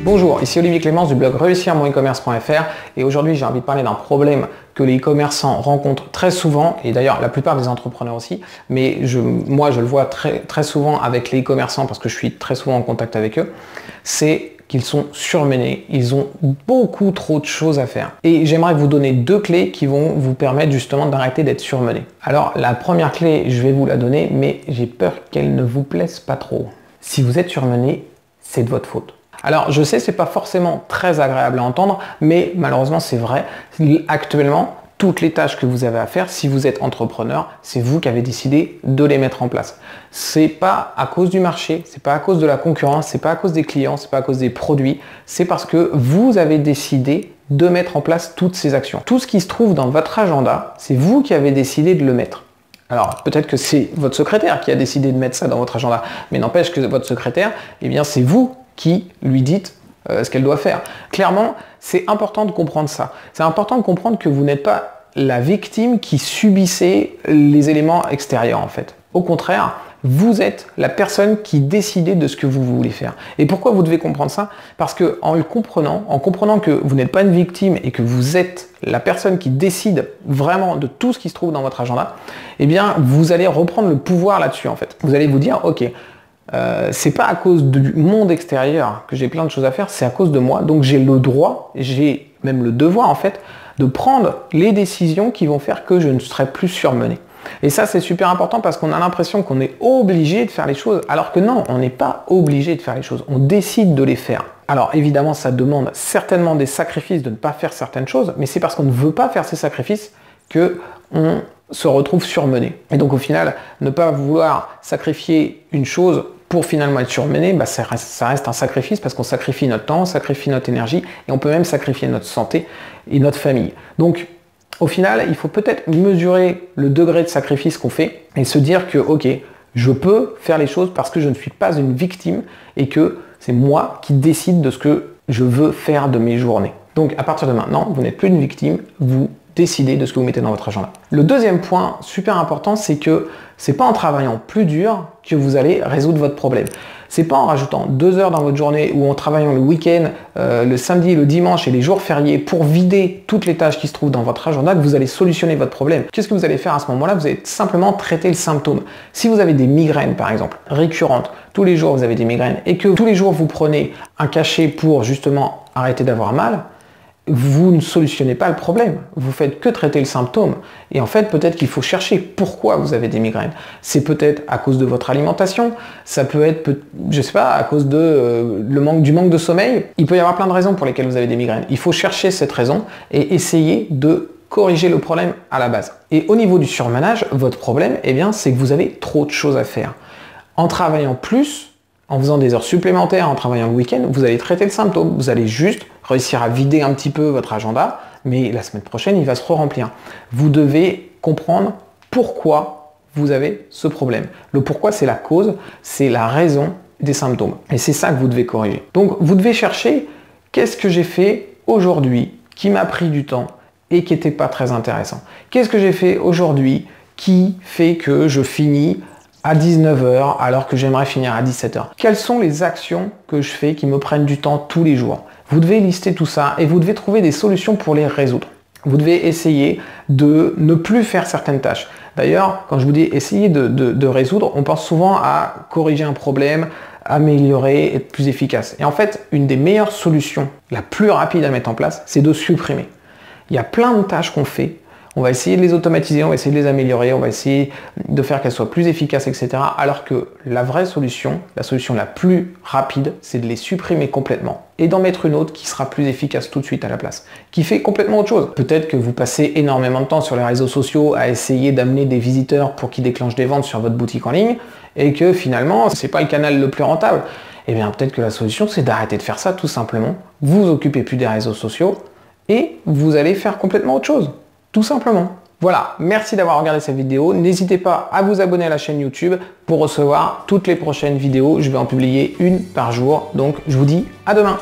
Bonjour, ici Olivier Clémence du blog réussir-mon-e-commerce.fr et aujourd'hui j'ai envie de parler d'un problème que les e-commerçants rencontrent très souvent et d'ailleurs la plupart des entrepreneurs aussi, mais moi je le vois très souvent avec les e-commerçants parce que je suis très souvent en contact avec eux, c'est qu'ils sont surmenés, ils ont beaucoup trop de choses à faire. Et j'aimerais vous donner deux clés qui vont vous permettre justement d'arrêter d'être surmené. Alors la première clé, je vais vous la donner, mais j'ai peur qu'elle ne vous plaise pas trop. Si vous êtes surmené, c'est de votre faute. Alors je sais, c'est pas forcément très agréable à entendre, mais malheureusement c'est vrai. Actuellement, toutes les tâches que vous avez à faire, si vous êtes entrepreneur, c'est vous qui avez décidé de les mettre en place. C'est pas à cause du marché, c'est pas à cause de la concurrence, c'est pas à cause des clients, c'est pas à cause des produits, c'est parce que vous avez décidé de mettre en place toutes ces actions. Tout ce qui se trouve dans votre agenda, c'est vous qui avez décidé de le mettre. Alors peut-être que c'est votre secrétaire qui a décidé de mettre ça dans votre agenda, mais n'empêche que votre secrétaire, eh bien c'est vous qui lui dites ce qu'elle doit faire. Clairement, c'est important de comprendre ça. C'est important de comprendre que vous n'êtes pas la victime qui subissait les éléments extérieurs en fait. Au contraire, vous êtes la personne qui décide de ce que vous voulez faire. Et pourquoi vous devez comprendre ça? Parce que en comprenant que vous n'êtes pas une victime et que vous êtes la personne qui décide vraiment de tout ce qui se trouve dans votre agenda, eh bien vous allez reprendre le pouvoir là-dessus en fait. Vous allez vous dire, ok, c'est pas à cause du monde extérieur que j'ai plein de choses à faire, c'est à cause de moi. Donc j'ai le droit, j'ai même le devoir en fait, de prendre les décisions qui vont faire que je ne serai plus surmené. Et ça c'est super important parce qu'on a l'impression qu'on est obligé de faire les choses, alors que non, on n'est pas obligé de faire les choses, on décide de les faire. Alors évidemment ça demande certainement des sacrifices de ne pas faire certaines choses, mais c'est parce qu'on ne veut pas faire ces sacrifices que on se retrouve surmené. Et donc au final, ne pas vouloir sacrifier une chose pour finalement être surmené, bah ça reste un sacrifice parce qu'on sacrifie notre temps, on sacrifie notre énergie et on peut même sacrifier notre santé et notre famille. Donc au final, il faut peut-être mesurer le degré de sacrifice qu'on fait et se dire que ok, je peux faire les choses parce que je ne suis pas une victime et que c'est moi qui décide de ce que je veux faire de mes journées. Donc à partir de maintenant, vous n'êtes plus une victime, vous décidez de ce que vous mettez dans votre agenda. Le deuxième point super important, c'est que c'est pas en travaillant plus dur que vous allez résoudre votre problème. C'est pas en rajoutant 2 heures dans votre journée ou en travaillant le week-end, le samedi, le dimanche et les jours fériés pour vider toutes les tâches qui se trouvent dans votre agenda que vous allez solutionner votre problème. Qu'est-ce que vous allez faire à ce moment-là? Vous allez simplement traiter le symptôme. Si vous avez des migraines par exemple, récurrentes, tous les jours vous avez des migraines et que tous les jours vous prenez un cachet pour justement arrêter d'avoir mal, vous ne solutionnez pas le problème, vous faites que traiter le symptôme. Et en fait, peut-être qu'il faut chercher pourquoi vous avez des migraines. C'est peut-être à cause de votre alimentation, ça peut être, je sais pas, à cause de du manque de sommeil. Il peut y avoir plein de raisons pour lesquelles vous avez des migraines. Il faut chercher cette raison et essayer de corriger le problème à la base. Et au niveau du surmenage, votre problème, eh bien, c'est que vous avez trop de choses à faire. En travaillant plus, en faisant des heures supplémentaires, en travaillant le week-end, vous allez traiter le symptôme. Vous allez juste réussir à vider un petit peu votre agenda, mais la semaine prochaine, il va se re-remplir. Vous devez comprendre pourquoi vous avez ce problème. Le pourquoi, c'est la cause, c'est la raison des symptômes. Et c'est ça que vous devez corriger. Donc, vous devez chercher qu'est-ce que j'ai fait aujourd'hui qui m'a pris du temps et qui n'était pas très intéressant. Qu'est-ce que j'ai fait aujourd'hui qui fait que je finis à 19 h alors que j'aimerais finir à 17 h. Quelles sont les actions que je fais qui me prennent du temps tous les jours? Vous devez lister tout ça et vous devez trouver des solutions pour les résoudre. Vous devez essayer de ne plus faire certaines tâches. D'ailleurs, quand je vous dis essayer de résoudre, on pense souvent à corriger un problème, améliorer, être plus efficace. Et en fait, une des meilleures solutions, la plus rapide à mettre en place, c'est de supprimer. Il y a plein de tâches qu'on fait. On va essayer de les automatiser, on va essayer de les améliorer, on va essayer de faire qu'elles soient plus efficaces, etc. Alors que la vraie solution, la solution la plus rapide, c'est de les supprimer complètement et d'en mettre une autre qui sera plus efficace tout de suite à la place, qui fait complètement autre chose. Peut-être que vous passez énormément de temps sur les réseaux sociaux à essayer d'amener des visiteurs pour qu'ils déclenchent des ventes sur votre boutique en ligne et que finalement, c'est pas le canal le plus rentable. Eh bien, peut-être que la solution, c'est d'arrêter de faire ça tout simplement. Vous vous occupez plus des réseaux sociaux et vous allez faire complètement autre chose. Tout simplement. Voilà, merci d'avoir regardé cette vidéo. N'hésitez pas à vous abonner à la chaîne YouTube pour recevoir toutes les prochaines vidéos. Je vais en publier une par jour. Donc, je vous dis à demain.